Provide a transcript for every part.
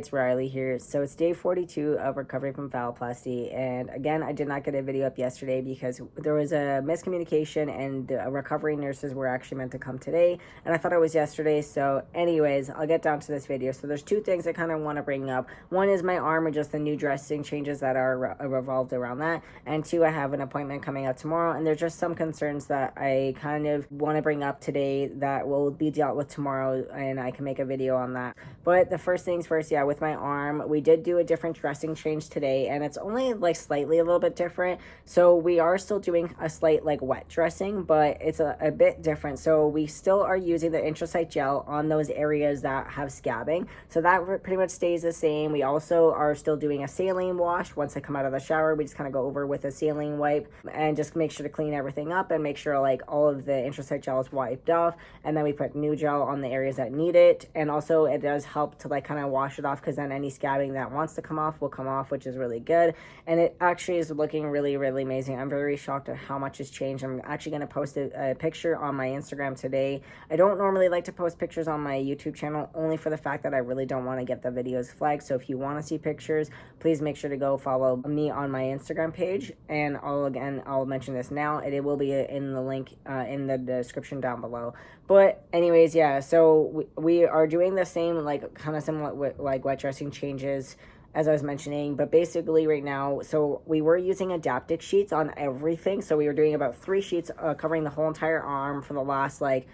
it's Riley here. So it's day 42 of recovery from phalloplasty, and again, I did not get a video up yesterday because there was a miscommunication, and the recovery nurses were actually meant to come today, and I thought it was yesterday. So anyways, I'll get down to this video. So there's two things I kind of want to bring up. One is my arm and just the new dressing changes that are revolved around that, and two, I have an appointment coming up tomorrow, and there's just some concerns that I kind of want to bring up today that will be dealt with tomorrow, and I can make a video on that. But the first things first, yeah, with my arm, we did do a different dressing change today, and it's only like slightly a little bit different. So we are still doing a slight like wet dressing, but it's a bit different. So we still are using the intrasite gel on those areas that have scabbing. So that pretty much stays the same. We also are still doing a saline wash. Once I come out of the shower, we just kind of go over with a saline wipe and just make sure to clean everything up and make sure like all of the intrasite gel is wiped off. And then we put new gel on the areas that need it. And also it does help to like kind of wash it off, because then any scabbing that wants to come off will come off, which is really good. And it actually is looking really, really amazing. I'm very shocked at how much has changed. I'm actually going to post a picture on my Instagram today. I don't normally like to post pictures on my YouTube channel, only for the fact that I really don't want to get the videos flagged. So if you want to see pictures, please make sure to go follow me on my Instagram page. And I'll mention this now. It will be in the link in the description down below. But anyways, yeah, so we are doing the same, like kind of similar with like wet dressing changes as I was mentioning, but basically right now, so we were using adaptic sheets on everything. So we were doing about 3 sheets covering the whole entire arm for the last like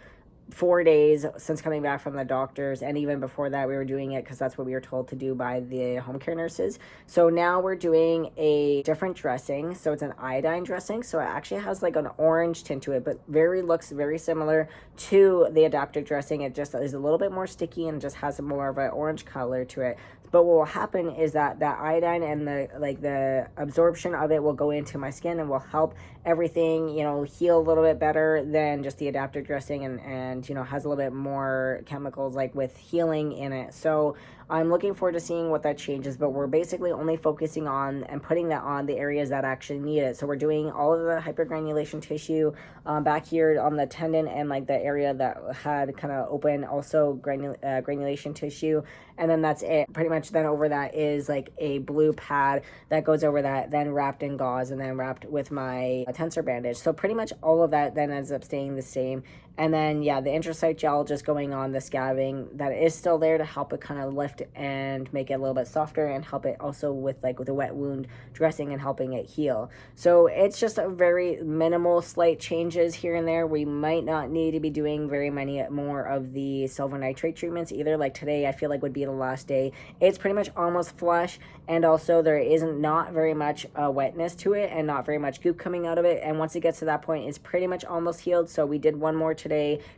4 days since coming back from the doctors, and even before that we were doing it because that's what we were told to do by the home care nurses. So now we're doing a different dressing. So it's an iodine dressing, so it actually has like an orange tint to it, but looks very similar to the adaptive dressing. It just is a little bit more sticky and just has more of an orange color to it. But what will happen is that iodine and the absorption of it will go into my skin and will help everything, heal a little bit better than just the adaptive dressing, and has a little bit more chemicals like with healing in it. So I'm looking forward to seeing what that changes, but we're basically only focusing on and putting that on the areas that actually need it. So we're doing all of the hypergranulation tissue back here on the tendon and like the area that had kind of open, also granulation tissue. And then that's it. Pretty much then over that is like a blue pad that goes over that, then wrapped in gauze and then wrapped with my tensor bandage. So pretty much all of that then ends up staying the same. And then, yeah, the intrasite gel just going on the scabbing that is still there to help it kind of lift and make it a little bit softer, and help it also with the wet wound dressing and helping it heal. So it's just a very minimal slight changes here and there. We might not need to be doing very many more of the silver nitrate treatments either. Like today, I feel like would be the last day. It's pretty much almost flush, and also there isn't not very much wetness to it and not very much goop coming out of it. And once it gets to that point, it's pretty much almost healed. So we did one more today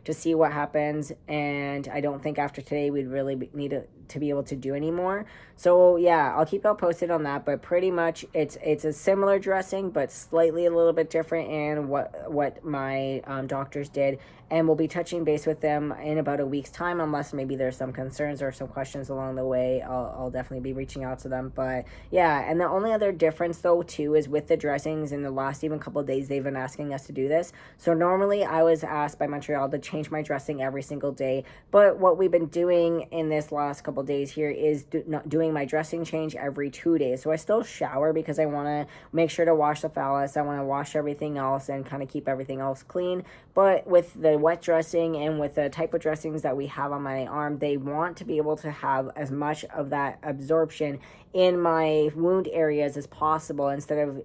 to see what happens, and I don't think after today we'd really need to be able to do anymore. So yeah, I'll keep y'all posted on that, but pretty much it's a similar dressing but slightly a little bit different in what my doctors did, and we'll be touching base with them in about a week's time, unless maybe there's some concerns or some questions along the way. I'll definitely be reaching out to them. But yeah, and the only other difference though too is with the dressings. In the last even couple of days they've been asking us to do this. So normally I was asked by Montreal to change my dressing every single day, but what we've been doing in this last couple of days here is doing my dressing change every 2 days. So I still shower because I want to make sure to wash the phallus. I want to wash everything else and kind of keep everything else clean. But with the wet dressing and with the type of dressings that we have on my arm, they want to be able to have as much of that absorption in my wound areas as possible, instead of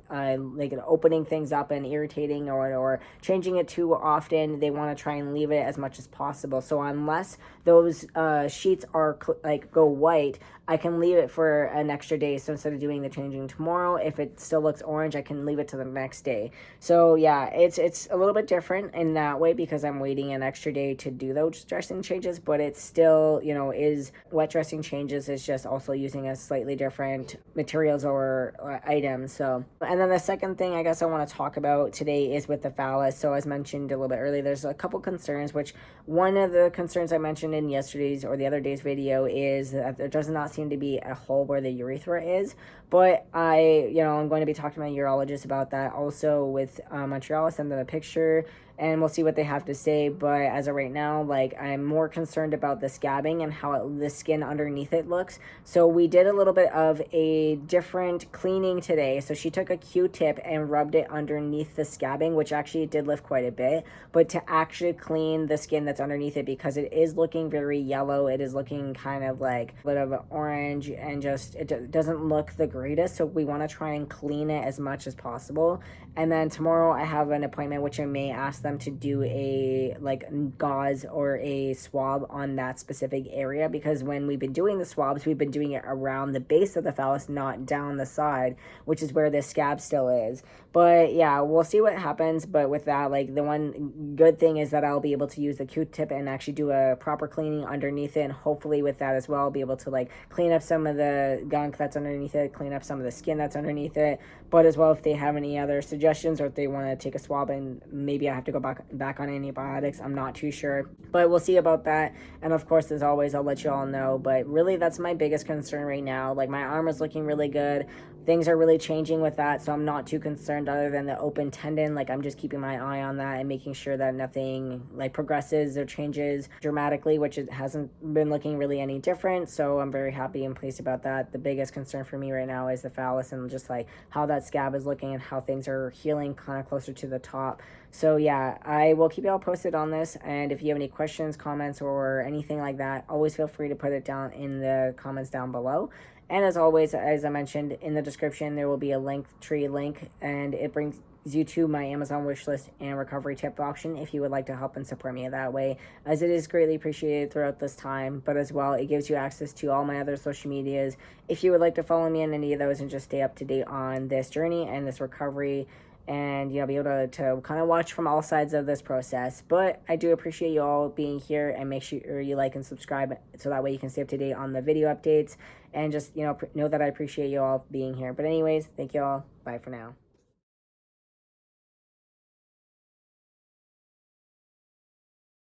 opening things up and irritating or changing it too often. They want to try and leave it as much as possible. So unless those sheets are go white, I can leave it for an extra day. So instead of doing the changing tomorrow, if it still looks orange, I can leave it to the next day. So yeah, it's a little bit different in that way because I'm waiting an extra day to do those dressing changes, but it's still, is wet dressing changes. Is just also using a slightly different materials or items. So, and then the second thing I guess I want to talk about today is with the phallus. So as mentioned a little bit earlier, there's a couple concerns, which one of the concerns I mentioned in yesterday's or the other day's video is is. There does not seem to be a hole where the urethra is, but I'm going to be talking to my urologist about that also with Montreal. I'll send them a picture and we'll see what they have to say. But as of right now, like, I'm more concerned about the scabbing and how the skin underneath it looks. So we did a little bit of a different cleaning today. So she took a Q-tip and rubbed it underneath the scabbing, which actually did lift quite a bit. But to actually clean the skin that's underneath it, because it is looking very yellow, it is looking kind of like a bit of an orange, and just it doesn't look the greatest. So we want to try and clean it as much as possible. And then tomorrow I have an appointment, which I may ask them to do a like gauze or a swab on that specific area, because when we've been doing the swabs, we've been doing it around the base of the phallus, not down the side, which is where the scab still is. But yeah, we'll see what happens. But with that, like, the one good thing is that I'll be able to use the Q-tip and actually do a proper cleaning underneath it, and hopefully with that as well, I'll be able to like clean up some of the gunk that's underneath it, clean up some of the skin that's underneath it. But as well, if they have any other suggestions, or if they want to take a swab and maybe I have to go back on antibiotics, I'm not too sure, but we'll see about that. And of course, as always, I'll let you all know. But really, that's my biggest concern right now. Like, my arm is looking really good. Things are really changing with that, so I'm not too concerned other than the open tendon. Like, I'm just keeping my eye on that and making sure that nothing like progresses or changes dramatically, which it hasn't been looking really any different. So I'm very happy and pleased about that. The biggest concern for me right now is the phallus and just like how that scab is looking and how things are healing kind of closer to the top. So yeah, I will keep you all posted on this. And if you have any questions, comments, or anything like that, always feel free to put it down in the comments down below. And as always, as I mentioned in the description, there will be a Linktree link, and it brings you to my Amazon wishlist and recovery tip option if you would like to help and support me that way, as it is greatly appreciated throughout this time. But as well, it gives you access to all my other social medias if you would like to follow me on any of those and just stay up to date on this journey and this recovery, and be able to kind of watch from all sides of this process. But I do appreciate you all being here, and make sure you like and subscribe so that way you can stay up to date on the video updates, and just know that I appreciate you all being here. But anyways, thank you all. Bye for now.